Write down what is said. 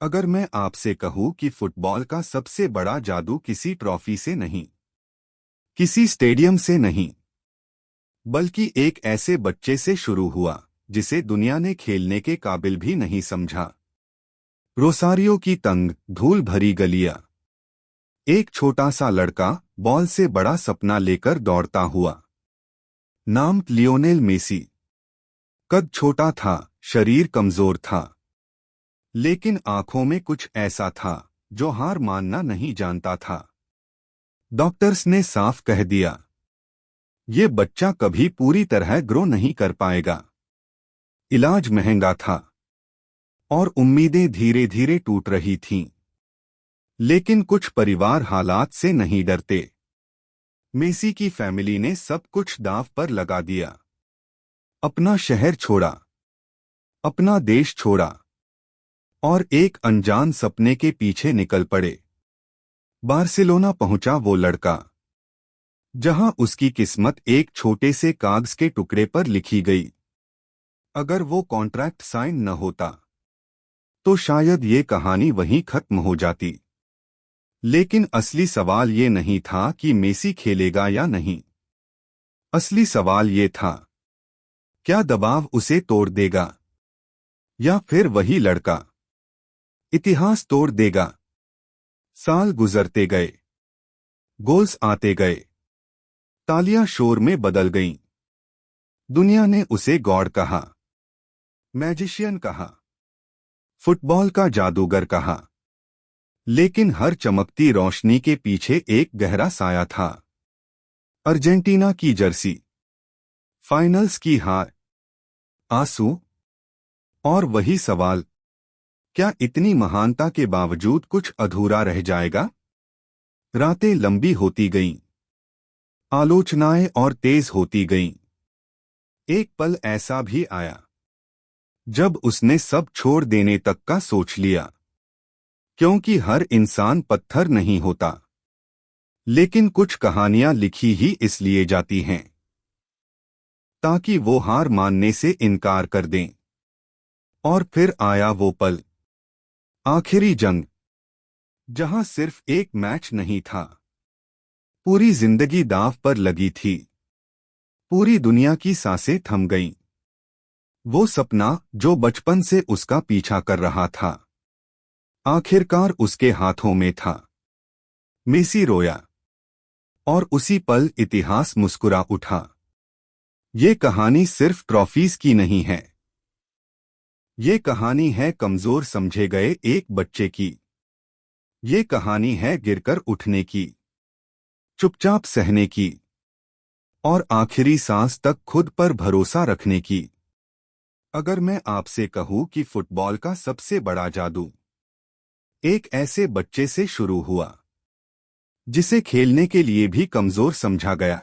अगर मैं आपसे कहूं कि फुटबॉल का सबसे बड़ा जादू किसी ट्रॉफी से नहीं, किसी स्टेडियम से नहीं, बल्कि एक ऐसे बच्चे से शुरू हुआ जिसे दुनिया ने खेलने के काबिल भी नहीं समझा। रोसारियो की तंग धूल भरी गलियां, एक छोटा सा लड़का बॉल से बड़ा सपना लेकर दौड़ता हुआ। नाम लियोनेल मेसी। कद छोटा था, शरीर कमजोर था, लेकिन आंखों में कुछ ऐसा था जो हार मानना नहीं जानता था। डॉक्टर्स ने साफ कह दिया, ये बच्चा कभी पूरी तरह ग्रो नहीं कर पाएगा। इलाज महंगा था और उम्मीदें धीरे धीरे टूट रही थीं। लेकिन कुछ परिवार हालात से नहीं डरते। मेसी की फैमिली ने सब कुछ दांव पर लगा दिया। अपना शहर छोड़ा, अपना देश छोड़ा और एक अनजान सपने के पीछे निकल पड़े। बार्सिलोना पहुंचा वो लड़का जहां उसकी किस्मत एक छोटे से कागज के टुकड़े पर लिखी गई। अगर वो कॉन्ट्रैक्ट साइन न होता तो शायद ये कहानी वहीं खत्म हो जाती। लेकिन असली सवाल ये नहीं था कि मेसी खेलेगा या नहीं। असली सवाल ये था, क्या दबाव उसे तोड़ देगा या फिर वही लड़का इतिहास तोड़ देगा। साल गुजरते गए, गोल्स आते गए, तालियां शोर में बदल गईं। दुनिया ने उसे गॉड कहा, मैजिशियन कहा, फुटबॉल का जादूगर कहा। लेकिन हर चमकती रोशनी के पीछे एक गहरा साया था। अर्जेंटीना की जर्सी, फाइनल्स की हार, आंसू और वही सवाल, क्या इतनी महानता के बावजूद कुछ अधूरा रह जाएगा। रातें लंबी होती गईं, आलोचनाएं और तेज होती गईं। एक पल ऐसा भी आया जब उसने सब छोड़ देने तक का सोच लिया। क्योंकि हर इंसान पत्थर नहीं होता, लेकिन कुछ कहानियां लिखी ही इसलिए जाती हैं ताकि वो हार मानने से इनकार कर दें। और फिर आया वो पल, आखिरी जंग, जहां सिर्फ एक मैच नहीं था, पूरी जिंदगी दांव पर लगी थी। पूरी दुनिया की सांसें थम गईं। वो सपना जो बचपन से उसका पीछा कर रहा था, आखिरकार उसके हाथों में था। मेसी रोया और उसी पल इतिहास मुस्कुरा उठा। ये कहानी सिर्फ ट्रॉफीज की नहीं है। ये कहानी है कमजोर समझे गए एक बच्चे की। ये कहानी है गिरकर उठने की, चुपचाप सहने की और आखिरी सांस तक खुद पर भरोसा रखने की। अगर मैं आपसे कहूं कि फुटबॉल का सबसे बड़ा जादू एक ऐसे बच्चे से शुरू हुआ जिसे खेलने के लिए भी कमजोर समझा गया,